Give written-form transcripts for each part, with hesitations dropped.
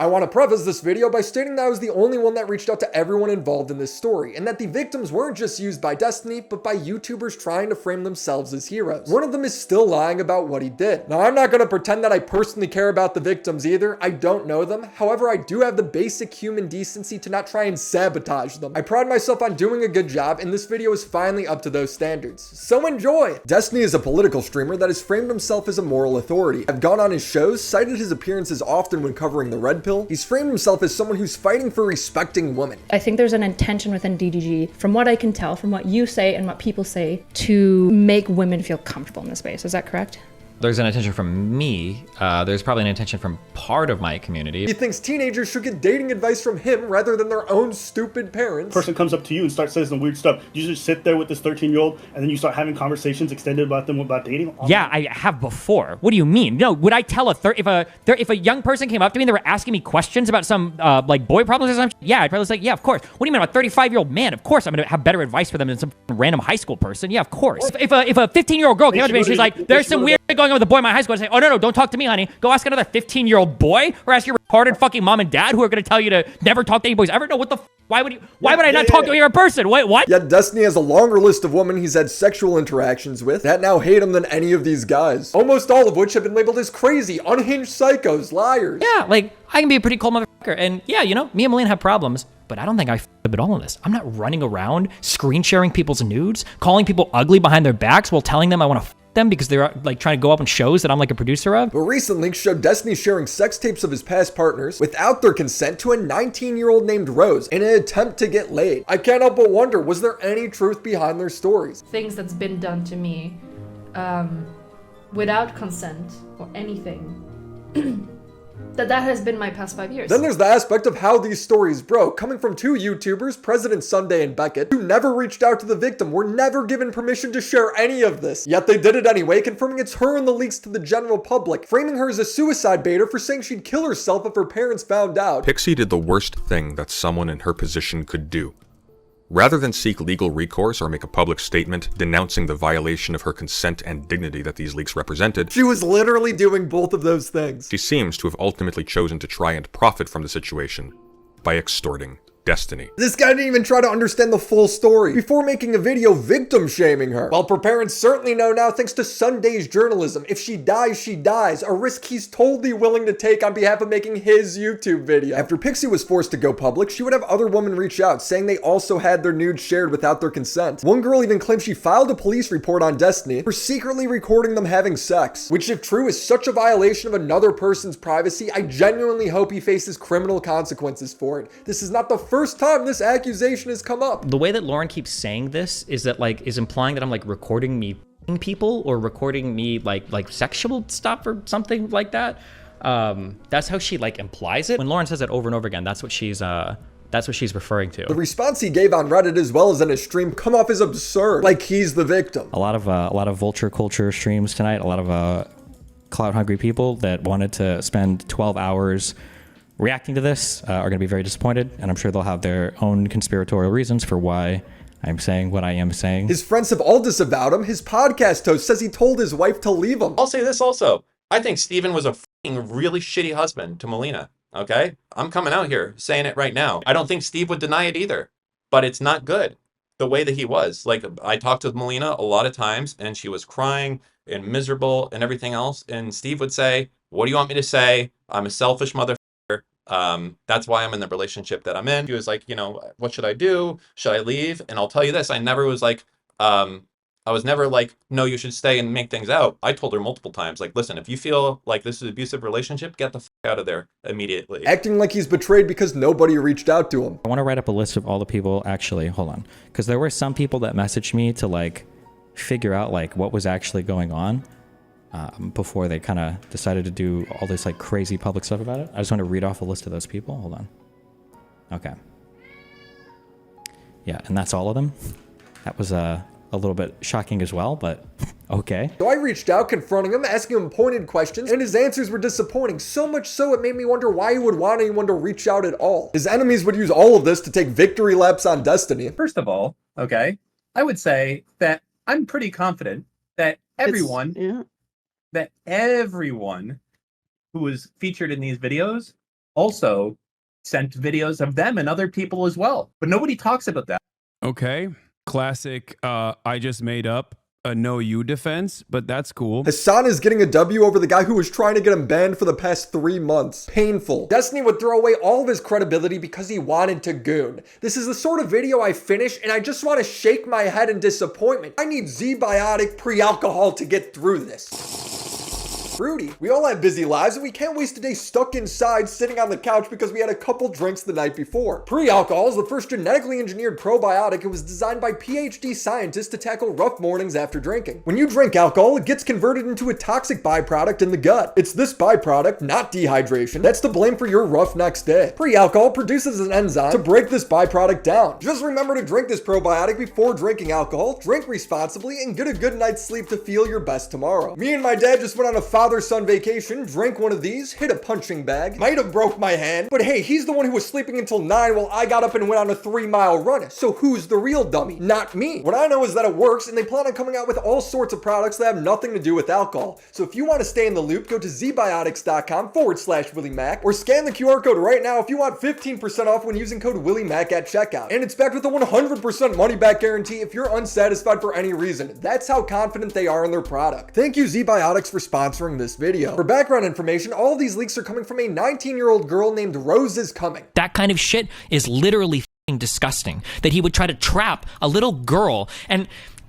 I want to preface this video by stating that I was the only one that reached out to everyone involved in this story, and that the victims weren't just used by Destiny, but by YouTubers trying to frame themselves as heroes. One of them is still lying about what he did. Now, I'm not going to pretend that I personally care about the victims either. I don't know them. However, I do have the basic human decency to not try and sabotage them. I pride myself on doing a good job, and this video is finally up to those standards. So enjoy! Destiny is a political streamer that has framed himself as a moral authority. I've gone on his shows, cited his appearances often when covering the Red Pill. He's framed himself as someone who's fighting for respecting women. I think there's an intention within DDG, from what I can tell, from what you say and what people say, to make women feel comfortable in this space. Is that correct? There's an intention from me. There's probably an intention from part of my community. He thinks teenagers should get dating advice from him rather than their own stupid parents. Person comes up to you and starts saying some weird stuff. You just sit there with this 13-year-old and then you start having conversations extended about them about dating. Yeah, I have before. What do you mean? No, would I tell if a young person came up to me and they were asking me questions about some like boy problems or something? Yeah, I'd probably say, yeah, of course. What do you mean, I'm a 35-year-old man? Of course I'm gonna have better advice for them than some random high school person. Yeah, of course. If a 15-year-old girl came up to me and she's like, there's some weird shit going on with a boy in my high school, I'd say, oh no, don't talk to me, honey. Go ask another 15-year-old boy, or ask your retarded fucking mom and dad who are gonna tell you to never talk to any boys ever. No, what the why would I not talk to a person? Wait, what? Yet Destiny has a longer list of women he's had sexual interactions with that now hate him than any of these guys. Almost all of which have been labeled as crazy, unhinged psychos, liars. Yeah, like, I can be a pretty cold motherfucker. And yeah, you know, me and Melina have problems, but I don't think I f***ed up at all in this. I'm not running around screen sharing people's nudes, calling people ugly behind their backs while telling them I want to f*** them because they're like trying to go up on shows that I'm like a producer of. But recent leaks showed Destiny sharing sex tapes of his past partners without their consent to a 19-year-old named Rose in an attempt to get laid. I can't help but wonder, was there any truth behind their stories? Things that's been done to me without consent or anything. that has been my past 5 years. Then there's the aspect of how these stories broke, coming from two YouTubers, President Sunday and Becket, who never reached out to the victim, were never given permission to share any of this. Yet they did it anyway, confirming it's her in the leaks to the general public, framing her as a suicide baiter for saying she'd kill herself if her parents found out. Pixie did the worst thing that someone in her position could do. Rather than seek legal recourse or make a public statement denouncing the violation of her consent and dignity that these leaks represented, she was literally doing both of those things. She seems to have ultimately chosen to try and profit from the situation by extorting Destiny. This guy didn't even try to understand the full story before making a video victim shaming her. While her parents certainly know now thanks to Sunday's journalism, if she dies, she dies, a risk he's totally willing to take on behalf of making his YouTube video. After Pixie was forced to go public, she would have other women reach out saying they also had their nudes shared without their consent. One girl even claimed she filed a police report on Destiny for secretly recording them having sex, which if true is such a violation of another person's privacy. I genuinely hope he faces criminal consequences for it. This is not the first time this accusation has come up. The way that Lauren keeps saying this is that is implying that I'm like recording me people or recording me like sexual stuff or something like that. That's how she like implies it. When Lauren says it over and over again, that's what she's referring to. The response he gave on Reddit as well as in his stream come off as absurd, like he's the victim. A lot of vulture culture streams tonight. A lot of clout hungry people that wanted to spend 12 hours reacting to this are going to be very disappointed, and I'm sure they'll have their own conspiratorial reasons for why I'm saying what I am saying. His friends have all disavowed him. His podcast host says he told his wife to leave him. I'll say this also. I think Steven was a fucking really shitty husband to Melina, okay? I'm coming out here saying it right now. I don't think Steve would deny it either, but it's not good the way that he was. Like, I talked with Melina a lot of times, and she was crying and miserable and everything else, and Steve would say, what do you want me to say? I'm a selfish motherfucker. That's why I'm in the relationship that I'm in. He was like, you know, what should I do? Should I leave? And I'll tell you this, I never was like, I was never like, no, you should stay and make things out. I told her multiple times, like, listen, if you feel like this is an abusive relationship, get the f out of there immediately. Acting like he's betrayed because nobody reached out to him. I want to write up a list of all the people, actually, hold on. Because there were some people that messaged me to like figure out like what was actually going on. Before they kind of decided to do all this like crazy public stuff about it. I just want to read off a list of those people. Hold on. Okay. Yeah, and that's all of them. That was a little bit shocking as well, but okay. So I reached out confronting him, asking him pointed questions, and his answers were disappointing. So much so it made me wonder why he would want anyone to reach out at all. His enemies would use all of this to take victory laps on Destiny. First of all, okay, I would say that I'm pretty confident that everyone who was featured in these videos also sent videos of them and other people as well. But nobody talks about that. Okay. Classic, I just made up a no you defense, but that's cool. Hasan is getting a W over the guy who was trying to get him banned for the past 3 months. Painful. Destiny would throw away all of his credibility because he wanted to goon. This is the sort of video I finish and I just want to shake my head in disappointment. I need Z-Biotic pre-alcohol to get through this. Fruity. We all have busy lives and we can't waste a day stuck inside sitting on the couch because we had a couple drinks the night before. Pre-alcohol is the first genetically engineered probiotic. It was designed by PhD scientists to tackle rough mornings after drinking. When you drink alcohol, it gets converted into a toxic byproduct in the gut. It's this byproduct, not dehydration, that's to blame for your rough next day. Pre-alcohol produces an enzyme to break this byproduct down. Just remember to drink this probiotic before drinking alcohol, drink responsibly, and get a good night's sleep to feel your best tomorrow. Me and my dad just went on a father-son vacation, drank one of these, hit a punching bag, might have broke my hand, but hey, he's the one who was sleeping until 9 while I got up and went on a 3-mile run. So who's the real dummy? Not me. What I know is that it works and they plan on coming out with all sorts of products that have nothing to do with alcohol. So if you want to stay in the loop, go to zbiotics.com/WillyMac or scan the QR code right now if you want 15% off when using code WillyMac at checkout. And it's backed with a 100% money back guarantee if you're unsatisfied for any reason. That's how confident they are in their product. Thank you Z-Biotics for sponsoring this video. For background information, all of these leaks are coming from a 19-year-old girl named Rose is Coming. That kind of shit is literally f***ing disgusting. That he would try to trap a little girl and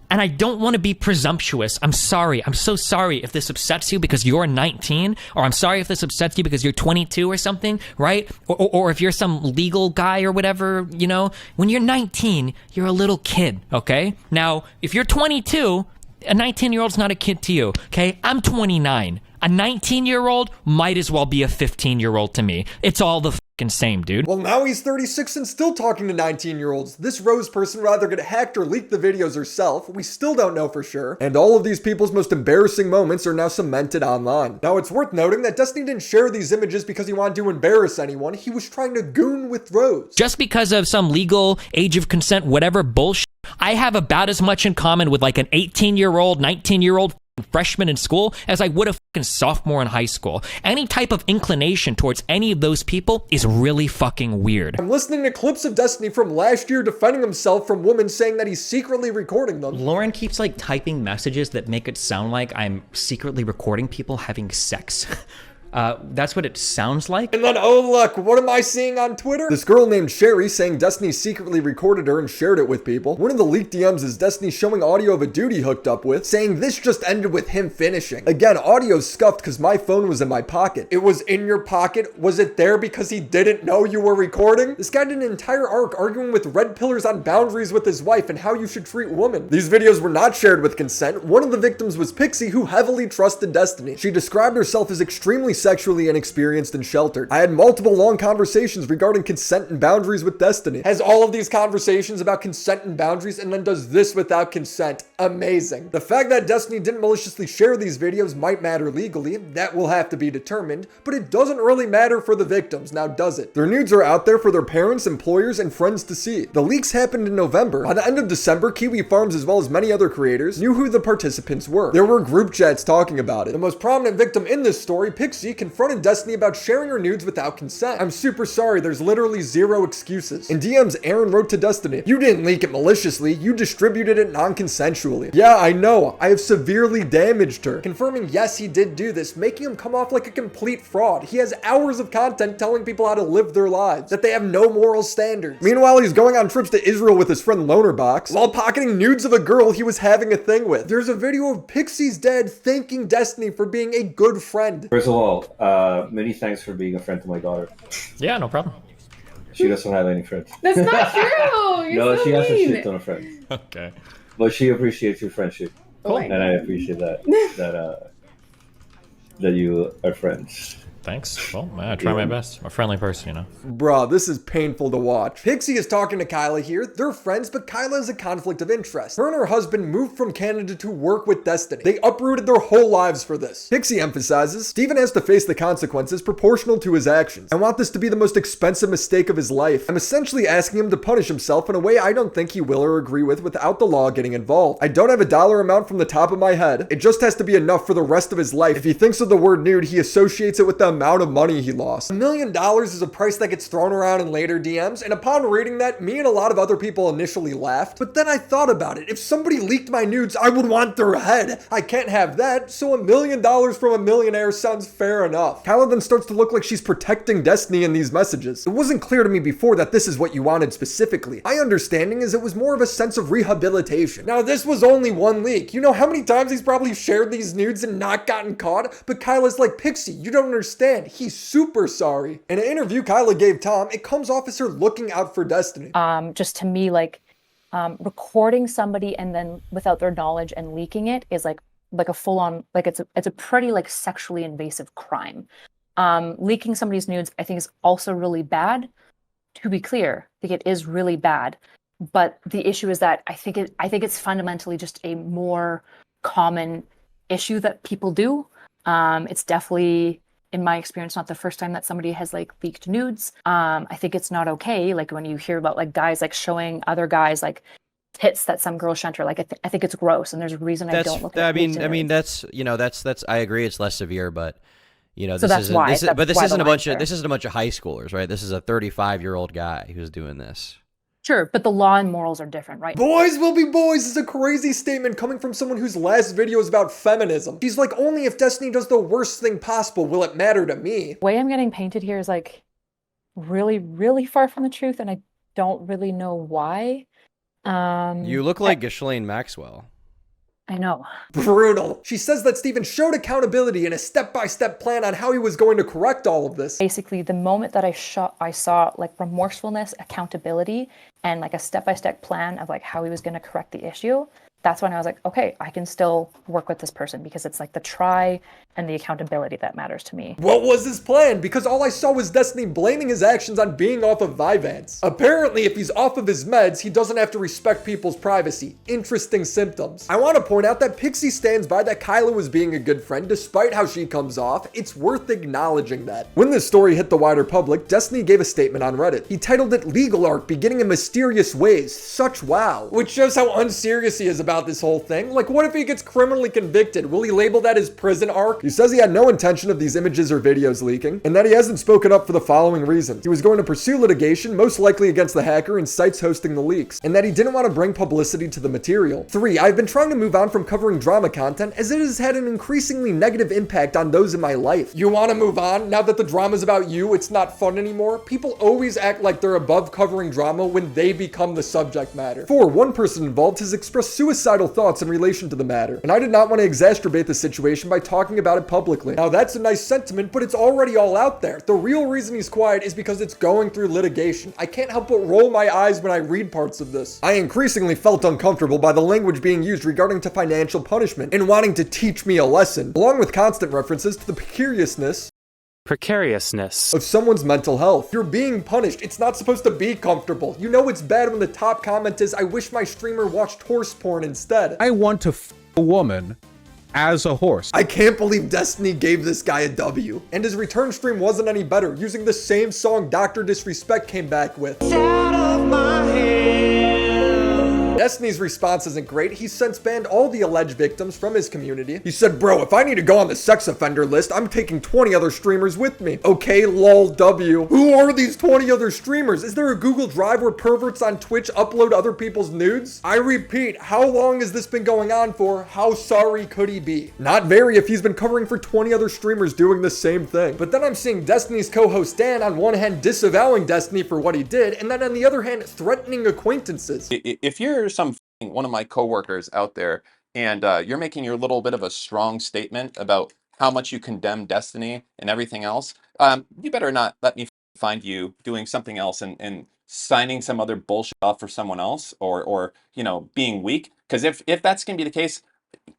I don't want to be presumptuous. I'm sorry. I'm so sorry if this upsets you because you're 19, or I'm sorry if this upsets you because you're 22 or something, right? Or if you're some legal guy or whatever, you know. When you're 19, you're a little kid, okay? Now, if you're 22, a 19-year-old's not a kid to you, okay? I'm 29. A 19-year-old might as well be a 15-year-old to me. It's all the fucking same, dude. Well, now he's 36 and still talking to 19-year-olds. This Rose person would either get hacked or leak the videos herself. We still don't know for sure. And all of these people's most embarrassing moments are now cemented online. Now, it's worth noting that Destiny didn't share these images because he wanted to embarrass anyone. He was trying to goon with Rose. Just because of some legal age of consent, whatever bullshit, I have about as much in common with like an 18-year-old, 19-year-old freshman in school as I would a fucking sophomore in high school. Any type of inclination towards any of those people is really fucking weird. I'm listening to clips of Destiny from last year defending himself from women saying that he's secretly recording them. Lauren keeps like typing messages that make it sound like I'm secretly recording people having sex. That's what it sounds like. And then, oh look, what am I seeing on Twitter? This girl named Sherry saying Destiny secretly recorded her and shared it with people. One of the leaked DMs is Destiny showing audio of a dude he hooked up with, saying this just ended with him finishing. Again, audio's scuffed because my phone was in my pocket. It was in your pocket? Was it there because he didn't know you were recording? This guy did an entire arc arguing with red pillars on boundaries with his wife and how you should treat women. These videos were not shared with consent. One of the victims was Pixie, who heavily trusted Destiny. She described herself as extremely sexually inexperienced and sheltered. I had multiple long conversations regarding consent and boundaries with Destiny. Has all of these conversations about consent and boundaries and then does this without consent. Amazing. The fact that Destiny didn't maliciously share these videos might matter legally. That will have to be determined, but it doesn't really matter for the victims, now does it? Their nudes are out there for their parents, employers, and friends to see. The leaks happened in November. By the end of December, Kiwi Farms as well as many other creators knew who the participants were. There were group chats talking about it. The most prominent victim in this story, Pixie, confronted Destiny about sharing her nudes without consent. I'm super sorry, there's literally zero excuses. In DMs, Aaron wrote to Destiny, you didn't leak it maliciously, you distributed it non-consensually. Yeah, I know, I have severely damaged her. Confirming yes, he did do this, making him come off like a complete fraud. He has hours of content telling people how to live their lives, that they have no moral standards. Meanwhile, he's going on trips to Israel with his friend LonerBox, while pocketing nudes of a girl he was having a thing with. There's a video of Pixie's dad thanking Destiny for being a good friend. First of all, many thanks for being a friend to my daughter. Yeah, no problem. She doesn't have any friends. That's not true. You're No, so she has a mean. shit ton of friends. Okay. But she appreciates your friendship. Cool. And I appreciate that that you are friends. Thanks. Well, I try my best. I'm a friendly person, you know. Bruh, this is painful to watch. Pixie is talking to Kyla here. They're friends, but Kyla has a conflict of interest. Her and her husband moved from Canada to work with Destiny. They uprooted their whole lives for this. Pixie emphasizes, Steven has to face the consequences proportional to his actions. I want this to be the most expensive mistake of his life. I'm essentially asking him to punish himself in a way I don't think he will or agree with without the law getting involved. I don't have a dollar amount from the top of my head. It just has to be enough for the rest of his life. If he thinks of the word nude, he associates it with the amount of money he lost. $1 million is a price that gets thrown around in later DMs, and upon reading that, me and a lot of other people initially laughed, but then I thought about it. If somebody leaked my nudes, I would want their head. I can't have that, so $1 million from a millionaire sounds fair enough. Kyla then starts to look like she's protecting Destiny in these messages. It wasn't clear to me before that this is what you wanted specifically. My understanding is it was more of a sense of rehabilitation. Now, this was only one leak. You know how many times he's probably shared these nudes and not gotten caught? But Kyla's like, Pixie, you don't understand. He's super sorry. In an interview Kyla gave Tom, it comes off as her looking out for Destiny. Just to me, like, recording somebody and then without their knowledge and leaking it is like a full-on, like, it's a pretty like sexually invasive crime. Leaking somebody's nudes, I think, is also really bad. To be clear, I think it is really bad. But the issue is that I think it's fundamentally just a more common issue that people do. It's definitely, in my experience, not the first time that somebody has like leaked nudes. I think it's not okay. Like when you hear about like guys like showing other guys like tits that some girls shunter, like I think it's gross, and there's a reason I don't look at. I mean that's that's I agree it's less severe, but so this isn't this isn't a bunch of high schoolers, right? This is a 35-year-old guy who's doing this. Sure, but the law and morals are different, right? Boys will be boys is a crazy statement coming from someone whose last video is about feminism. She's like, only if Destiny does the worst thing possible will it matter to me. The way I'm getting painted here is like really, really far from the truth, and I don't really know why. You look like Ghislaine Maxwell. I know. Brutal. She says that Steven showed accountability and a step-by-step plan on how he was going to correct all of this. Basically, the moment that I saw like remorsefulness, accountability, and like a step-by-step plan of like how he was going to correct the issue, that's when I was like, okay, I can still work with this person, because it's like the try and the accountability that matters to me. What was his plan? Because all I saw was Destiny blaming his actions on being off of Vyvanse. Apparently, if he's off of his meds, he doesn't have to respect people's privacy. Interesting symptoms. I want to point out that Pixie stands by that Kyla was being a good friend despite how she comes off. It's worth acknowledging that. When this story hit the wider public, Destiny gave a statement on Reddit. He titled it "Legal Arc Beginning in Mysterious Ways." Such wow. Which shows how unserious he is about this whole thing. Like, what if he gets criminally convicted? Will he label that his prison arc? He says he had no intention of these images or videos leaking, and that he hasn't spoken up for the following reasons. He was going to pursue litigation, most likely against the hacker and sites hosting the leaks, and that he didn't want to bring publicity to the material. 3. I've been trying to move on from covering drama content, as it has had an increasingly negative impact on those in my life. You want to move on? Now that the drama's about you, it's not fun anymore? People always act like they're above covering drama when they become the subject matter. 4. One person involved has expressed suicidal thoughts in relation to the matter, and I did not want to exacerbate the situation by talking about it publicly. Now that's a nice sentiment, but it's already all out there. The real reason he's quiet is because it's going through litigation. I can't help but roll my eyes when I read parts of this. I increasingly felt uncomfortable by the language being used regarding to financial punishment and wanting to teach me a lesson, along with constant references to the precariousness of someone's mental health. You're being punished. It's not supposed to be comfortable. You know it's bad when the top comment is, I wish my streamer watched horse porn instead. I want to f a woman as a horse. I can't believe Destiny gave this guy a W. And his return stream wasn't any better, using the same song Dr. Disrespect came back with. Out of my head. Destiny's response isn't great. He's since banned all the alleged victims from his community. He said, bro, if I need to go on the sex offender list, I'm taking 20 other streamers with me. Okay, lol W. Who are these 20 other streamers? Is there a Google Drive where perverts on Twitch upload other people's nudes? I repeat, how long has this been going on for? How sorry could he be? Not very if he's been covering for 20 other streamers doing the same thing. But then I'm seeing Destiny's co-host Dan on one hand disavowing Destiny for what he did, and then on the other hand threatening acquaintances. If you're one of my coworkers out there and you're making your little bit of a strong statement about how much you condemn Destiny and everything else, you better not let me find you doing something else and signing some other bullshit off for someone else, or you know, being weak. Because if that's gonna be the case,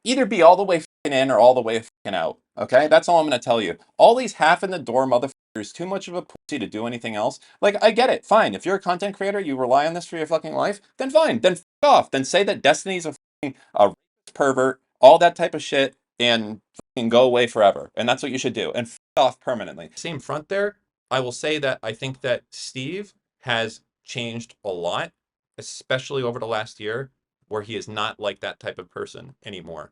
either be all the way in or all the way out. Okay, that's all I'm gonna tell you. All these half in the door motherfuckers, too much of a pussy to do anything else. Like, I get it, fine. If you're a content creator, you rely on this for your fucking life, then fine. Then f off. Then say that Destiny's a racist pervert, all that type of shit, and fucking go away forever. And that's what you should do. And f off permanently. Same front there. I will say that I think that Steve has changed a lot, especially over the last year, where he is not like that type of person anymore.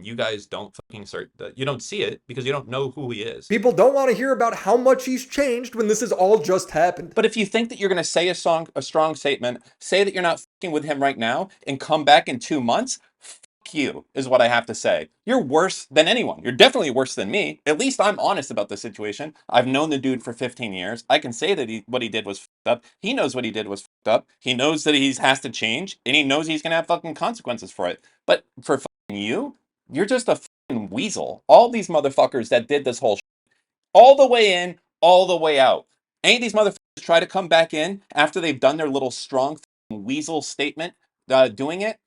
You guys don't fucking you don't see it because you don't know who he is. People don't want to hear about how much he's changed when this has all just happened. But if you think that you're going to say a strong statement, say that you're not fucking with him right now, and come back in 2 months, fuck you, is what I have to say. You're worse than anyone. You're definitely worse than me. At least I'm honest about the situation. I've known the dude for 15 years. I can say that what he did was fucked up. He knows what he did was fucked up. He knows that he has to change, and he knows he's going to have fucking consequences for it. But for fucking you, you're just a fucking weasel. All these motherfuckers that did this whole shit, all the way in, all the way out. Any of these motherfuckers try to come back in after they've done their little strong weasel statement doing it?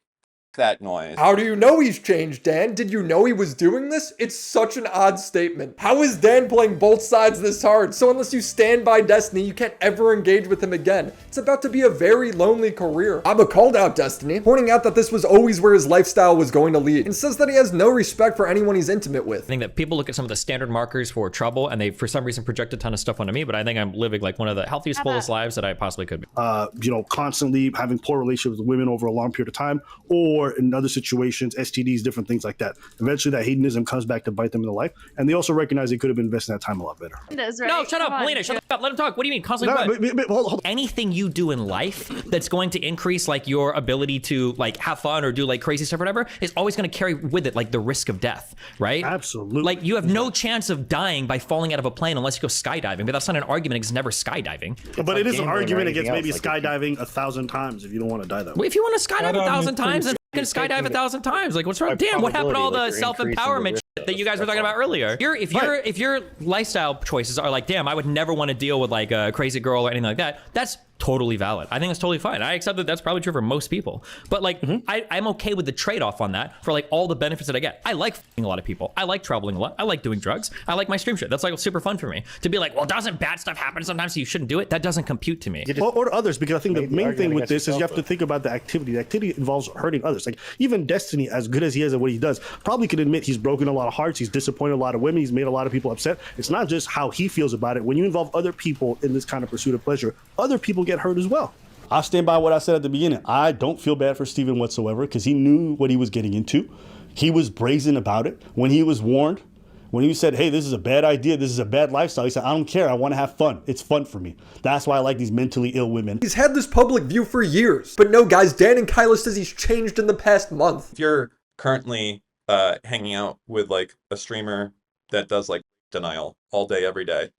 That noise. How do you know he's changed, Dan? Did you know he was doing this? It's such an odd statement. How is Dan playing both sides this hard? So unless you stand by Destiny, you can't ever engage with him again. It's about to be a very lonely career. Abba called out Destiny, pointing out that this was always where his lifestyle was going to lead, and says that he has no respect for anyone he's intimate with. I think that people look at some of the standard markers for trouble and they, for some reason, project a ton of stuff onto me, but I think I'm living like one of the healthiest, fullest lives that I possibly could be. Constantly having poor relationships with women over a long period of time, or in other situations, STDs, different things like that. Eventually that hedonism comes back to bite them in the life, and they also recognize they could have been investing that time a lot better. No, shut up, Melina, shut up. Let him talk. What do you mean? Constantly hold. Anything you do in life that's going to increase like your ability to like have fun or do like crazy stuff or whatever is always going to carry with it like the risk of death, right? Absolutely. Like you have no chance of dying by falling out of a plane unless you go skydiving, but that's not an argument because it's never skydiving. But it is an argument against maybe skydiving 1,000 times if you don't want to die that way. Well, if you want to skydive 1,000 times, then fucking skydive 1,000 times. Like what's wrong? Damn, what happened to all the self-empowerment shit that you guys were talking about earlier? If your lifestyle choices are like, damn, I would never want to deal with like a crazy girl or anything like that, that's totally valid. I think that's totally fine. I accept that that's probably true for most people. But like, I'm okay with the trade-off on that for like all the benefits that I get. I like f***ing a lot of people. I like traveling a lot. I like doing drugs. I like my stream shit. That's like super fun for me. To be like, well, doesn't bad stuff happen sometimes so you shouldn't do it? That doesn't compute to me. Or others, because I think the main thing with this is you have to think about the activity. The activity involves hurting others. Like even Destiny, as good as he is at what he does, probably could admit he's broken a lot of hearts. He's disappointed a lot of women. He's made a lot of people upset. It's not just how he feels about it. When you involve other people in this kind of pursuit of pleasure, other people get hurt as well. I'll stand by what I said at the beginning. I don't feel bad for Steven whatsoever because he knew what he was getting into. He was brazen about it. When he was warned, when he said, hey, this is a bad idea, this is a bad lifestyle, he said, I don't care, I want to have fun. It's fun for me. That's why I like these mentally ill women. He's had this public view for years. But no, guys, Dan and Kyla says he's changed in the past month. If you're currently hanging out with like a streamer that does like denial all day, every day,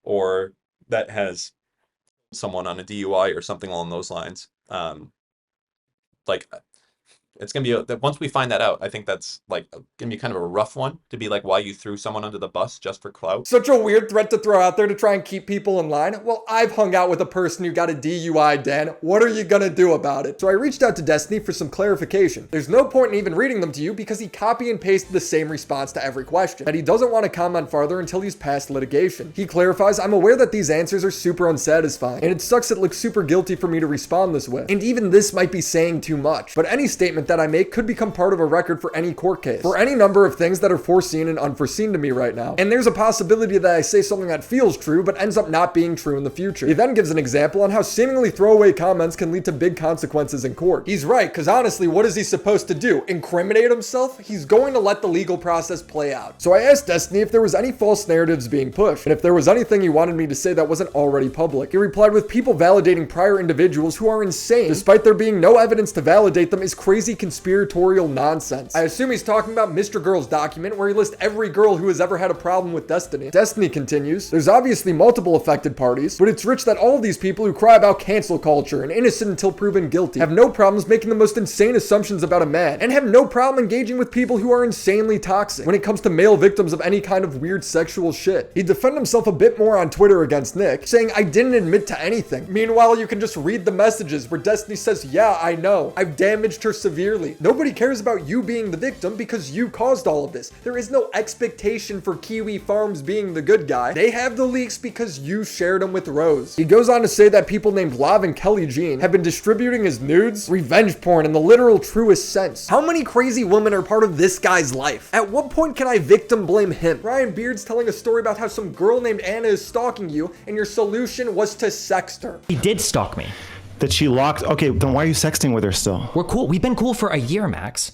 or that has someone on a DUI or something along those lines, like it's gonna be once we find that out, I think that's like gonna be kind of a rough one to be like why you threw someone under the bus just for clout. Such a weird threat to throw out there to try and keep people in line. Well, I've hung out with a person who got a DUI, Dan. What are you gonna do about it? So I reached out to Destiny for some clarification. There's no point in even reading them to you because he copy and pasted the same response to every question, and he doesn't want to comment farther until he's past litigation. He clarifies, I'm aware that these answers are super unsatisfying, and it sucks it looks super guilty for me to respond this way. And even this might be saying too much, but any statement that I make could become part of a record for any court case, for any number of things that are foreseen and unforeseen to me right now. And there's a possibility that I say something that feels true, but ends up not being true in the future. He then gives an example on how seemingly throwaway comments can lead to big consequences in court. He's right, because honestly, what is he supposed to do? Incriminate himself? He's going to let the legal process play out. So I asked Destiny if there was any false narratives being pushed, and if there was anything he wanted me to say that wasn't already public. He replied with people validating prior individuals who are insane, despite there being no evidence to validate them, is crazy conspiratorial nonsense. I assume he's talking about Mr. Girl's document where he lists every girl who has ever had a problem with Destiny. Destiny continues, there's obviously multiple affected parties, but it's rich that all of these people who cry about cancel culture and innocent until proven guilty have no problems making the most insane assumptions about a man and have no problem engaging with people who are insanely toxic when it comes to male victims of any kind of weird sexual shit. He defended himself a bit more on Twitter against Nick, saying, I didn't admit to anything. Meanwhile, you can just read the messages where Destiny says, yeah, I know. I've damaged her severely. Nobody cares about you being the victim because you caused all of this. There is no expectation for Kiwi Farms being the good guy. They have the leaks because you shared them with Rose. He goes on to say that people named Lav and Kelly Jean have been distributing his nudes, revenge porn in the literal truest sense. How many crazy women are part of this guy's life? At what point can I victim blame him? Ryan Beard's telling a story about how some girl named Anna is stalking you and your solution was to sext her. He did stalk me. That she locked. Okay, then why are you sexting with her still? We're cool. We've been cool for a year, Max.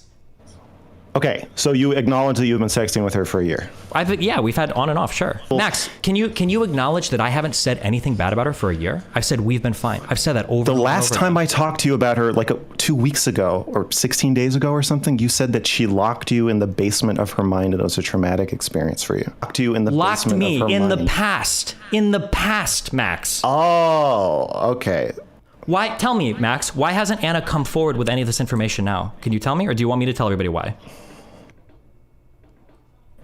Okay, so you acknowledge that you've been sexting with her for a year. Yeah, we've had on and off, sure. Max, can you acknowledge that I haven't said anything bad about her for a year? I've said we've been fine. I've said that over and over. The last time I talked to you about her, like 2 weeks ago or 16 days ago or something, you said that she locked you in the basement of her mind and it was a traumatic experience for you. Locked you in the basement of her mind. In the past. In the past, Max. Oh, okay. Why? Tell me, Max, why hasn't Anna come forward with any of this information now? Can you tell me, or do you want me to tell everybody why?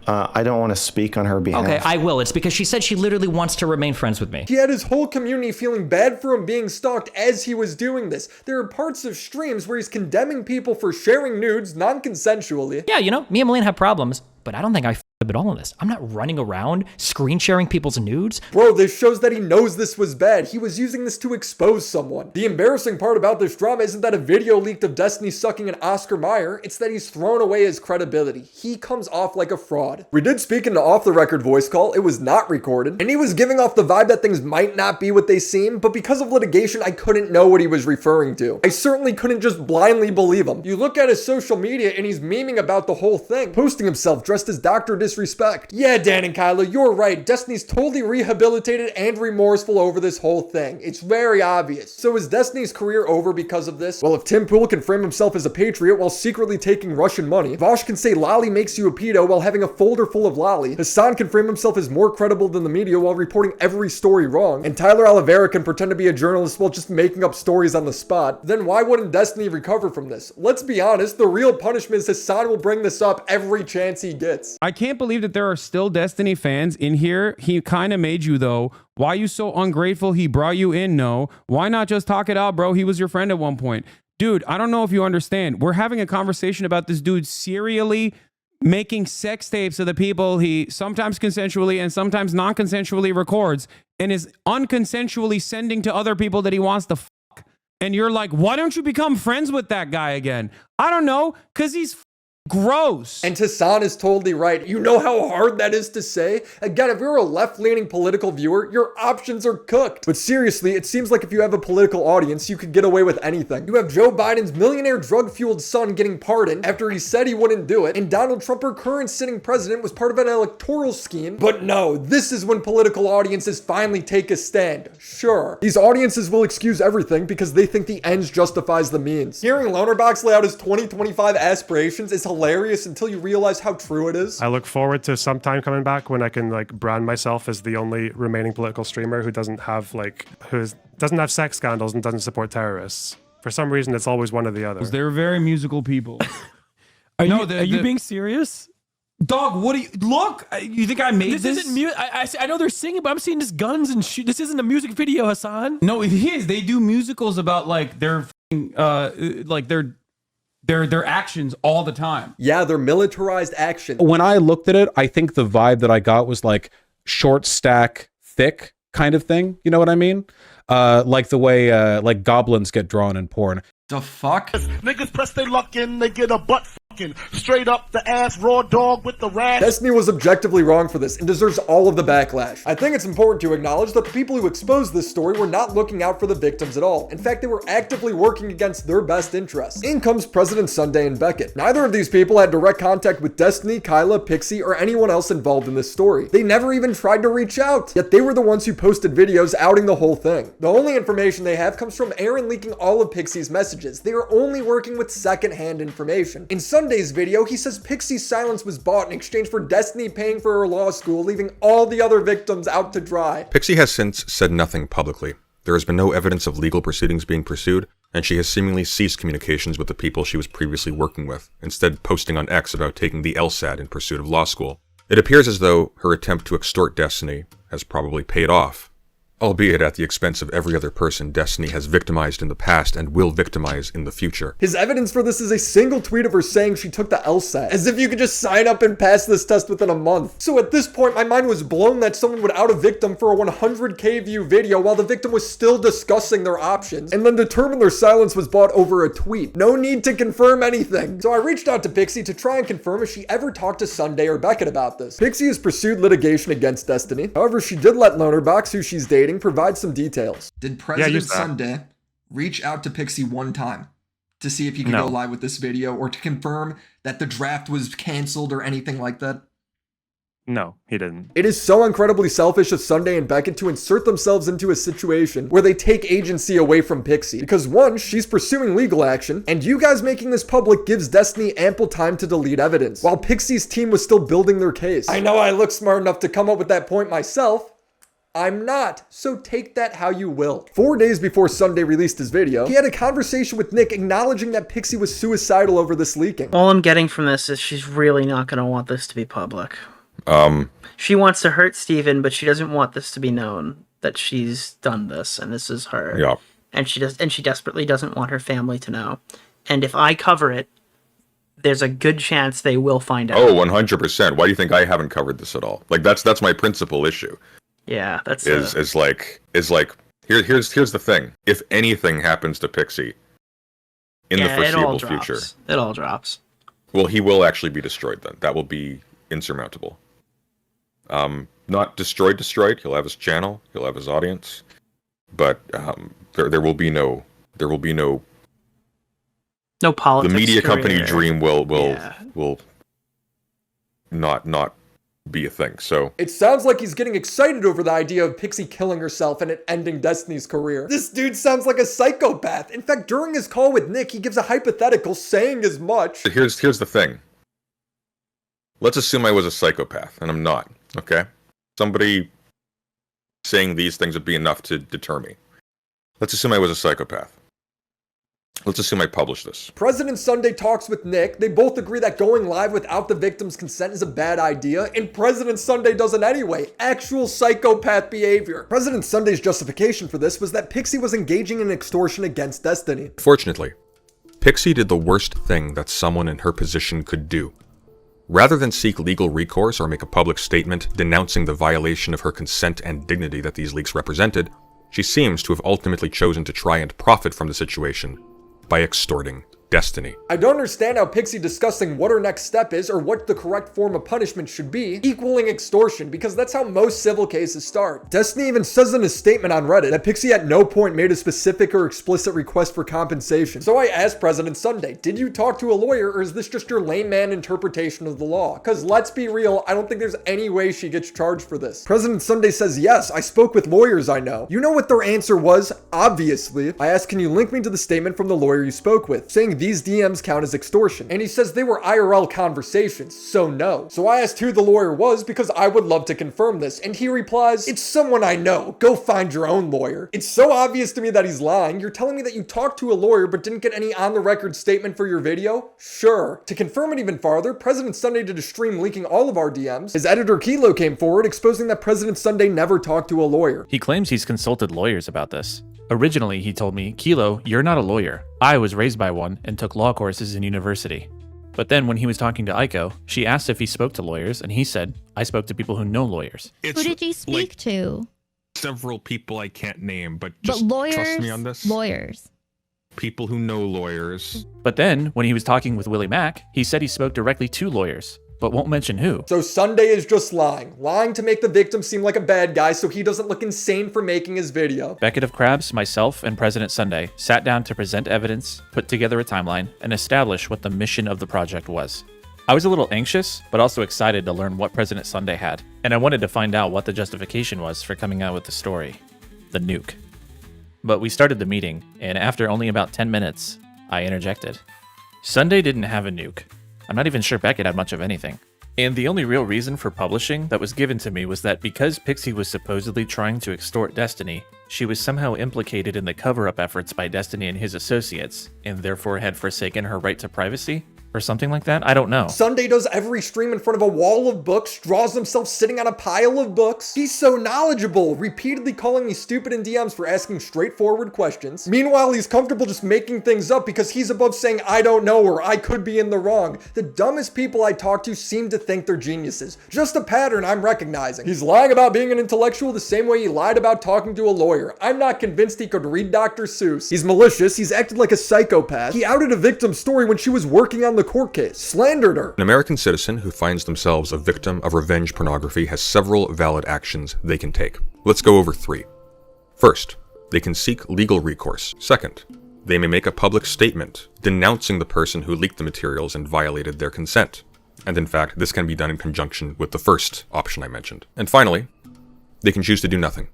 I don't want to speak on her behalf. Okay, I will. It's because she said she literally wants to remain friends with me. He had his whole community feeling bad for him being stalked as he was doing this. There are parts of streams where he's condemning people for sharing nudes non-consensually. Yeah, you know, me and Melina have problems, but I don't think I f***ed up at all in this. I'm not running around screen sharing people's nudes. Bro, this shows that he knows this was bad. He was using this to expose someone. The embarrassing part about this drama isn't that a video leaked of Destiny sucking an Oscar Mayer, it's that he's thrown away his credibility. He comes off like a fraud. We did speak in an off-the-record voice call. It was not recorded, and he was giving off the vibe that things might not be what they seem, but because of litigation, I couldn't know what he was referring to. I certainly couldn't just blindly believe him. You look at his social media and he's memeing about the whole thing, posting himself dressed as Dr. Disrespect. Yeah, Dan and Kyla, you're right. Destiny's totally rehabilitated and remorseful over this whole thing. It's very obvious. So is Destiny's career over because of this? Well, if Tim Pool can frame himself as a patriot while secretly taking Russian money, Vosh can say Lolly makes you a pedo while having a folder full of Lolly, Hasan can frame himself as more credible than the media while reporting every story wrong, and Tyler Oliveira can pretend to be a journalist while just making up stories on the spot, then why wouldn't Destiny recover from this? Let's be honest, the real punishment is Hasan will bring this up every chance he gets. I can't believe that there are still Destiny fans in here. He kind of made you, though. Why you so ungrateful? He brought you in, no. Why not just talk it out, bro? He was your friend at one point. Dude, I don't know if you understand. We're having a conversation about this dude serially making sex tapes of the people he sometimes consensually and sometimes non-consensually records and is unconsensually sending to other people that he wants to fuck. And you're like, why don't you become friends with that guy again? I don't know, because he's gross. And Hasan is totally right. You know how hard that is to say? Again, if you're a left-leaning political viewer, your options are cooked. But seriously, it seems like if you have a political audience, you could get away with anything. You have Joe Biden's millionaire drug-fueled son getting pardoned after he said he wouldn't do it, and Donald Trump, our current sitting president, was part of an electoral scheme. But no, this is when political audiences finally take a stand. Sure, these audiences will excuse everything because they think the ends justifies the means. Hearing LonerBox lay out his 2025 aspirations is hilarious until you realize how true it is. I look forward to sometime coming back when I can like brand myself as the only remaining political streamer who doesn't have sex scandals and doesn't support terrorists. For some reason, it's always one or the other. They're very musical people. Are you being serious? Dog, what do you look? You think I made this? Isn't music. I know they're singing, but I'm seeing just guns and shit. This isn't a music video, Hasan. No, it is. They do musicals about like their actions all the time. Yeah, they're militarized action. When I looked at it, I think the vibe that I got was like short stack, thick kind of thing. You know what I mean? Like the way like goblins get drawn in porn. The fuck? Niggas press their luck in, they get a butt fucking straight up the ass raw dog with the rash. Destiny was objectively wrong for this and deserves all of the backlash. I think it's important to acknowledge that the people who exposed this story were not looking out for the victims at all. In fact, they were actively working against their best interests. In comes President Sunday and Becket. Neither of these people had direct contact with Destiny, Kyla, Pixie, or anyone else involved in this story. They never even tried to reach out, yet they were the ones who posted videos outing the whole thing. The only information they have comes from Aaron leaking all of Pixie's messages. They are only working with second-hand information. In Sunday's video, he says Pixie's silence was bought in exchange for Destiny paying for her law school, leaving all the other victims out to dry. Pixie has since said nothing publicly. There has been no evidence of legal proceedings being pursued, and she has seemingly ceased communications with the people she was previously working with, instead posting on X about taking the LSAT in pursuit of law school. It appears as though her attempt to extort Destiny has probably paid off, albeit at the expense of every other person Destiny has victimized in the past and will victimize in the future. His evidence for this is a single tweet of her saying she took the LSAT, as if you could just sign up and pass this test within a month. So at this point, my mind was blown that someone would out a victim for a 100k view video while the victim was still discussing their options, and then determined their silence was bought over a tweet. No need to confirm anything. So I reached out to Pixie to try and confirm if she ever talked to Sunday or Becket about this. Pixie has pursued litigation against Destiny. However, she did let LonerBox, who she's dating, provide some details. Did President Sunday reach out to Pixie one time to see if he could No. go live with this video or to confirm that the draft was canceled or anything like that? No, he didn't. It is so incredibly selfish of Sunday and Becket to insert themselves into a situation where they take agency away from Pixie. Because one, she's pursuing legal action, and you guys making this public gives Destiny ample time to delete evidence, while Pixie's team was still building their case. I know I look smart enough to come up with that point myself. I'm not, so take that how you will. 4 days before Sunday released his video, he had a conversation with Nick acknowledging that Pixie was suicidal over this leaking. All I'm getting from this is she's really not going to want this to be public. She wants to hurt Steven, but she doesn't want this to be known that she's done this and this is her. Yeah. And she desperately doesn't want her family to know. And if I cover it, there's a good chance they will find out. Oh, 100%. Why do you think I haven't covered this at all? Like that's my principal issue. Yeah, that's here's the thing. If anything happens to Pixie in the foreseeable future, it all drops. Well, he will actually be destroyed then. That will be insurmountable. Not destroyed. He'll have his channel. He'll have his audience. But there will be no politics. The media company career. dream will not be a thing. So it sounds like he's getting excited over the idea of Pixie killing herself and it ending Destiny's career. This dude sounds like a psychopath. In fact, during his call with Nick, he gives a hypothetical saying as much. Here's the thing. Let's assume I was a psychopath, and I'm not, okay? Somebody saying these things would be enough to deter me. Let's assume I was a psychopath. Let's assume I published this. President Sunday talks with Nick. They both agree that going live without the victim's consent is a bad idea, and President Sunday does it anyway. Actual psychopath behavior. President Sunday's justification for this was that Pixie was engaging in extortion against Destiny. Fortunately, Pixie did the worst thing that someone in her position could do. Rather than seek legal recourse or make a public statement denouncing the violation of her consent and dignity that these leaks represented, she seems to have ultimately chosen to try and profit from the situation by extorting Destiny. I don't understand how Pixie discussing what her next step is or what the correct form of punishment should be equaling extortion, because that's how most civil cases start. Destiny even says in his statement on Reddit that Pixie at no point made a specific or explicit request for compensation. So I asked President Sunday, did you talk to a lawyer or is this just your layman interpretation of the law? Because let's be real, I don't think there's any way she gets charged for this. President Sunday says, yes, I spoke with lawyers I know. You know what their answer was? Obviously. I asked, can you link me to the statement from the lawyer you spoke with, saying these DMs count as extortion? And he says they were IRL conversations, so no. So I asked who the lawyer was because I would love to confirm this, and he replies, it's someone I know. Go find your own lawyer. It's so obvious to me that he's lying. You're telling me that you talked to a lawyer but didn't get any on-the-record statement for your video? Sure. To confirm it even farther, President Sunday did a stream leaking all of our DMs. His editor Kilo came forward exposing that President Sunday never talked to a lawyer. He claims he's consulted lawyers about this. Originally, he told me, Kilo, you're not a lawyer. I was raised by one and took law courses in university. But then when he was talking to Aiko, she asked if he spoke to lawyers, and he said, I spoke to people who know lawyers. Who did you speak to? Several people I can't name, but But just lawyers, trust me on this. lawyers. People who know lawyers. But then, when he was talking with WillyMac, he said he spoke directly to lawyers, but won't mention who. So Sunday is just lying to make the victim seem like a bad guy so he doesn't look insane for making his video. Becket of Crabs, myself, and President Sunday sat down to present evidence, put together a timeline, and establish what the mission of the project was. I was a little anxious, but also excited to learn what President Sunday had, and I wanted to find out what the justification was for coming out with the story, the nuke. But we started the meeting, and after only about 10 minutes, I interjected. Sunday didn't have a nuke. I'm not even sure Becket had much of anything. And the only real reason for publishing that was given to me was that because Pixie was supposedly trying to extort Destiny, she was somehow implicated in the cover-up efforts by Destiny and his associates, and therefore had forsaken her right to privacy? Or something like that? I don't know. Sunday does every stream in front of a wall of books, draws himself sitting on a pile of books. He's so knowledgeable, repeatedly calling me stupid in DMs for asking straightforward questions. Meanwhile, he's comfortable just making things up because he's above saying, I don't know, or I could be in the wrong. The dumbest people I talk to seem to think they're geniuses. Just a pattern I'm recognizing. He's lying about being an intellectual the same way he lied about talking to a lawyer. I'm not convinced he could read Dr. Seuss. He's malicious, he's acted like a psychopath. He outed a victim's story when she was working on the court case, slandered her. An American citizen who finds themselves a victim of revenge pornography has several valid actions they can take. Let's go over 3. First, they can seek legal recourse. Second, They may make a public statement denouncing the person who leaked the materials and violated their consent. And in fact, this can be done in conjunction with the first option I mentioned. And finally, they can choose to do nothing.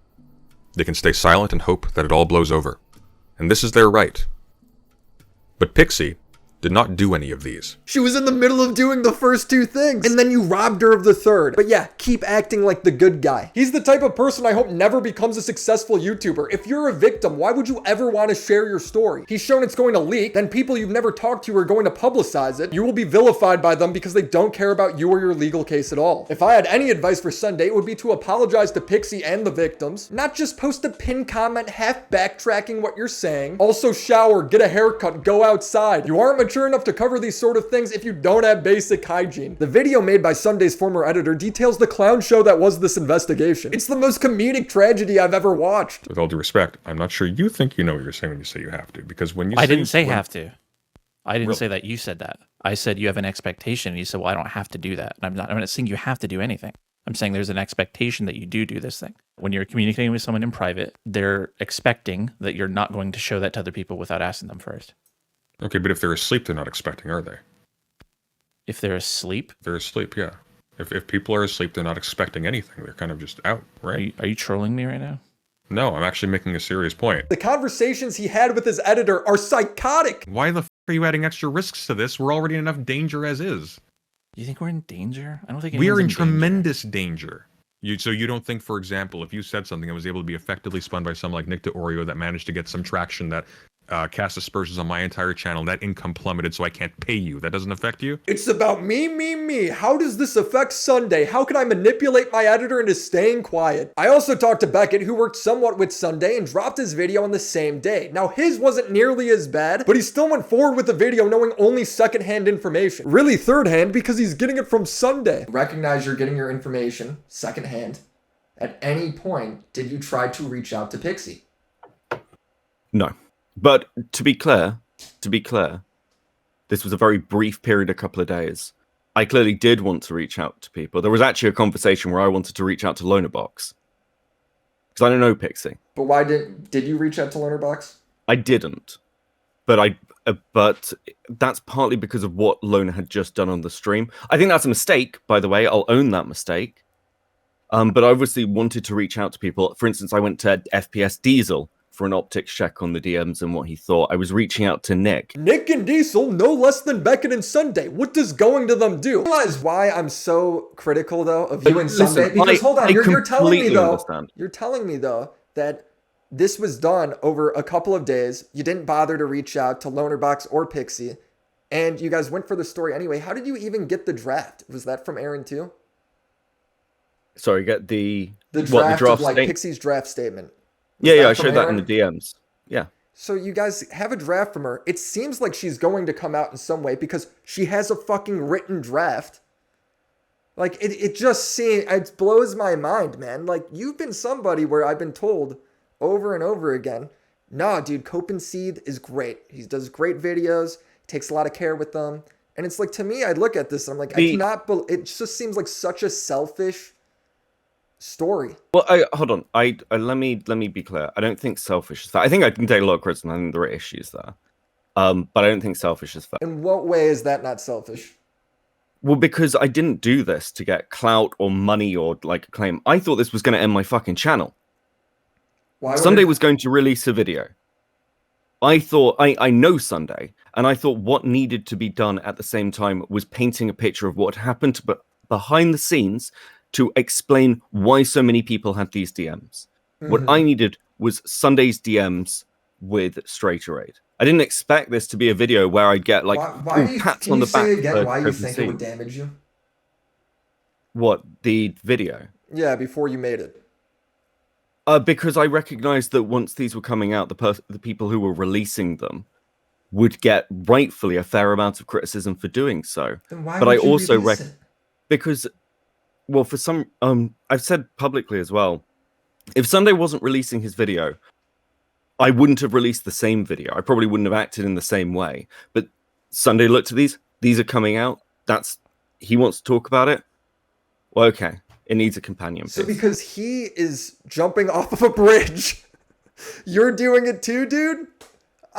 They can stay silent and hope that it all blows over. And this is their right. But Pixie did not do any of these. She was in the middle of doing the first two things, and then you robbed her of the third. But yeah, keep acting like the good guy. He's the type of person I hope never becomes a successful YouTuber. If you're a victim, why would you ever want to share your story? He's shown it's going to leak, then people you've never talked to are going to publicize it. You will be vilified by them because they don't care about you or your legal case at all. If I had any advice for Sunday, it would be to apologize to Pixie and the victims, not just post a pinned comment half backtracking what you're saying. Also shower, get a haircut, go outside. You aren't mature enough to cover these sort of things if you don't have basic hygiene. The video made by Sunday's former editor details the clown show that was this investigation. It's the most comedic tragedy I've ever watched. With all due respect, I'm not sure you think you know what you're saying when you say you have to, because when you I didn't say have to. I didn't say that. You said that. I said you have an expectation, and you said, well, I don't have to do that. And I'm not saying you have to do anything. I'm saying there's an expectation that you do this thing. When you're communicating with someone in private, they're expecting that you're not going to show that to other people without asking them first. Okay, but if they're asleep, they're not expecting, are they? If they're asleep? They're asleep, yeah. If people are asleep, they're not expecting anything. They're kind of just out, right? Are you trolling me right now? No, I'm actually making a serious point. The conversations he had with his editor are psychotic. Why the f are you adding extra risks to this? We're already in enough danger as is. Do you think we're in danger? I don't think we are in tremendous danger. So you don't think, for example, if you said something that was able to be effectively spun by someone like Nick DeOrio that managed to get some traction that cast aspersions on my entire channel, that income plummeted so I can't pay you, that doesn't affect you? It's about me, me, me. How does this affect Sunday? How can I manipulate my editor into staying quiet? I also talked to Becket, who worked somewhat with Sunday and dropped his video on the same day. Now his wasn't nearly as bad, but he still went forward with the video knowing only secondhand information. Really third hand because he's getting it from Sunday. Recognize you're getting your information secondhand. At any point, did you try to reach out to Pixie? No. But to be clear, this was a very brief period, a couple of days. I clearly did want to reach out to people. There was actually a conversation where I wanted to reach out to LonerBox. Because I don't know Pixie. But why did you reach out to LonerBox? I didn't. But but that's partly because of what Loner had just done on the stream. I think that's a mistake, by the way. I'll own that mistake. But I obviously wanted to reach out to people. For instance, I went to FPS Diesel for an optics check on the DMs and what he thought. I was reaching out to Nick. Nick and Diesel, no less than Becket and Sunday. What does going to them do? Realize why I'm so critical, though, of you and Sunday? Because hold on, you're telling me, though, you're telling me, though, that this was done over a couple of days. You didn't bother to reach out to LonerBox or Pixie, and you guys went for the story anyway. How did you even get the draft? Was that from Aaron, too? Sorry, get the draft of, like, Pixie's draft statement. Yeah, I showed that in the DMs. Yeah. So you guys have a draft from her. It seems like she's going to come out in some way because she has a fucking written draft. Like, it just seems, it blows my mind, man. Like, you've been somebody where I've been told over and over again, nah, dude, Copenseed is great. He does great videos, takes a lot of care with them. And it's like, to me, I look at this and I'm like, I do not believe, it just seems like such a selfish story. Well, hold on. Let me be clear. I don't think selfish is fair. I think I can take a lot of criticism. I think there are issues there, but I don't think selfish is fair. In what way is that not selfish? Well, because I didn't do this to get clout or money or like acclaim. I thought this was going to end my fucking channel. Sunday was going to release a video. I thought I know Sunday, and I thought what needed to be done at the same time was painting a picture of what happened, but behind the scenes, to explain why so many people had these DMs. Mm-hmm. What I needed was Sunday's DMs with straighter aid. I didn't expect this to be a video where I'd get like pats on the back. Can you say again why you think it would damage you? What, the video? Yeah, before you made it. Because I recognized that once these were coming out, the people who were releasing them would get rightfully a fair amount of criticism for doing so. Then why but would I you also release it? Because, well, for some, I've said publicly as well, if Sunday wasn't releasing his video, I wouldn't have released the same video. I probably wouldn't have acted in the same way. But Sunday looked at these are coming out. He wants to talk about it. Well, okay. It needs a companion piece. So because he is jumping off of a bridge, you're doing it too, dude?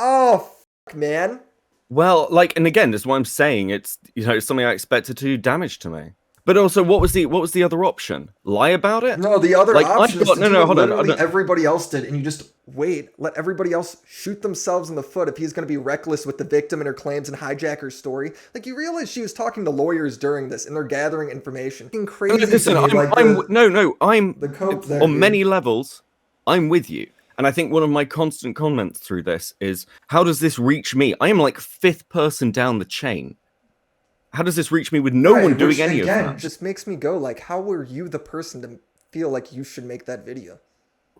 Oh, fuck, man. Well, like, and again, this is what I'm saying. It's, you know, something I expected to do damage to me. But also, what was the other option? Lie about it? No, the other option is to do what hold literally on. everybody else did, and you just wait. Let everybody else shoot themselves in the foot if he's going to be reckless with the victim and her claims and hijack her story. Like, you realize she was talking to lawyers during this, and they're gathering information. Fucking crazy. Listen, on many levels, I'm with you. And I think one of my constant comments through this is, how does this reach me? I am like 5th person down the chain. How does this reach me with no one doing any of that? It just makes me go, like, how were you the person to feel like you should make that video?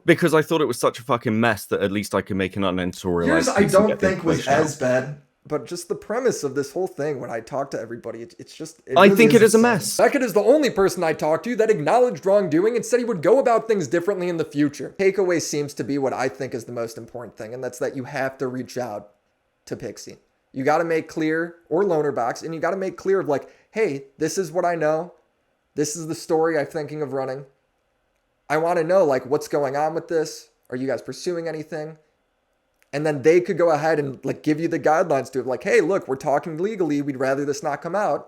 Because I thought it was such a fucking mess that at least I could make an uneditorialized. Yours, I don't think was as bad, but just the premise of this whole thing, when I talk to everybody, it's just... I think it is a mess. Becket is the only person I talked to that acknowledged wrongdoing and said he would go about things differently in the future. Takeaway seems to be what I think is the most important thing, and that's that you have to reach out to Pixie. You got to make clear, or LonerBox, and you got to make clear of like, hey, this is what I know. This is the story I'm thinking of running. I want to know like what's going on with this. Are you guys pursuing anything? And then they could go ahead and like give you the guidelines to it. Like, hey, look, we're talking legally. We'd rather this not come out.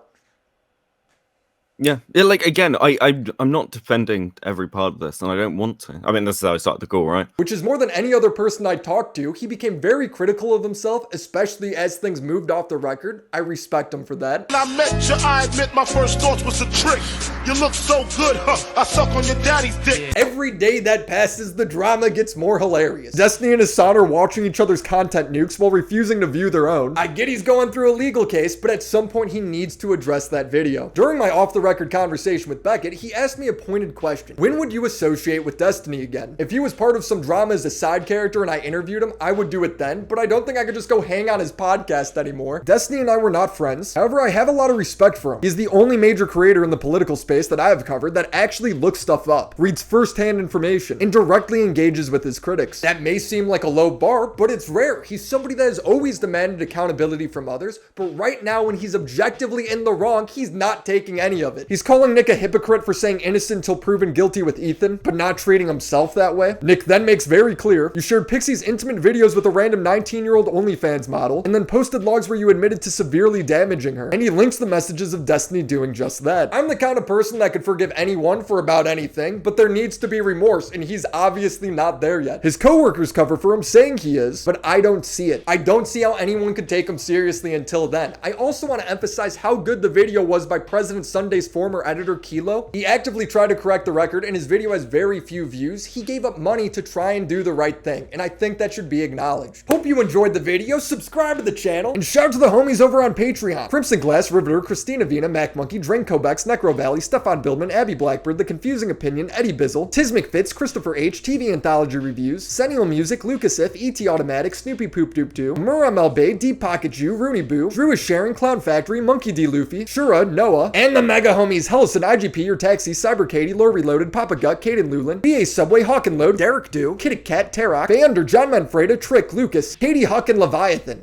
Yeah, like, again, I'm not defending every part of this, and I don't want to. I mean, this is how I started the call, right? Which is more than any other person I talked to. He became very critical of himself, especially as things moved off the record. I respect him for that. When I met you, I admit my first thoughts was a trick. You look so good, huh? I suck on your daddy's dick. Every day that passes, the drama gets more hilarious. Destiny and Hasan are watching each other's content nukes while refusing to view their own. I get he's going through a legal case, but at some point he needs to address that video. During my off-the-record conversation with Becket, he asked me a pointed question. When would you associate with Destiny again? If he was part of some drama as a side character and I interviewed him, I would do it then, but I don't think I could just go hang on his podcast anymore. Destiny and I were not friends. However, I have a lot of respect for him. He's the only major creator in the political space that I have covered that actually looks stuff up, reads first-hand information, and directly engages with his critics. That may seem like a low bar, but it's rare. He's somebody that has always demanded accountability from others, but right now when he's objectively in the wrong, he's not taking any of it. He's calling Nick a hypocrite for saying innocent until proven guilty with Ethan, but not treating himself that way. Nick then makes very clear, you shared Pixie's intimate videos with a random 19-year-old OnlyFans model, and then posted logs where you admitted to severely damaging her. And he links the messages of Destiny doing just that. I'm the kind of person that could forgive anyone for about anything, but there needs to be remorse, and he's obviously not there yet. His coworkers cover for him saying he is, but I don't see it. I don't see how anyone could take him seriously until then. I also want to emphasize how good the video was by President Sunday's former editor Kilo. He actively tried to correct the record, and his video has very few views. He gave up money to try and do the right thing, and I think that should be acknowledged. Hope you enjoyed the video, subscribe to the channel, and shout out to the homies over on Patreon. Crimson Glass, Riveter, Christina Vina, Mac Monkey, Drain Kobex, Necro Valley, Stefan Bildman, Abby Blackbird, The Confusing Opinion, Eddie Bizzle, Tiz McFitz, Christopher H, TV Anthology Reviews, Sennial Music, Lucas If, ET Automatic, Snoopy Poop Doop Doo, Muram El Bay, Deep Pocket Jew, Rooney Boo, Drew is Sharon, Clown Factory, Monkey D. Luffy, Shura, Noah, and the mega homies Hellison, IGP, Your Taxi, Cyber Katie, Lore Reloaded, Papa Gut, Caden Lulin, BA Subway, Hawk and Load, Derek Dew, Kitty Cat, Tarak, Bander, John Manfreda, Trick, Lucas, Katie Huck, and Leviathan.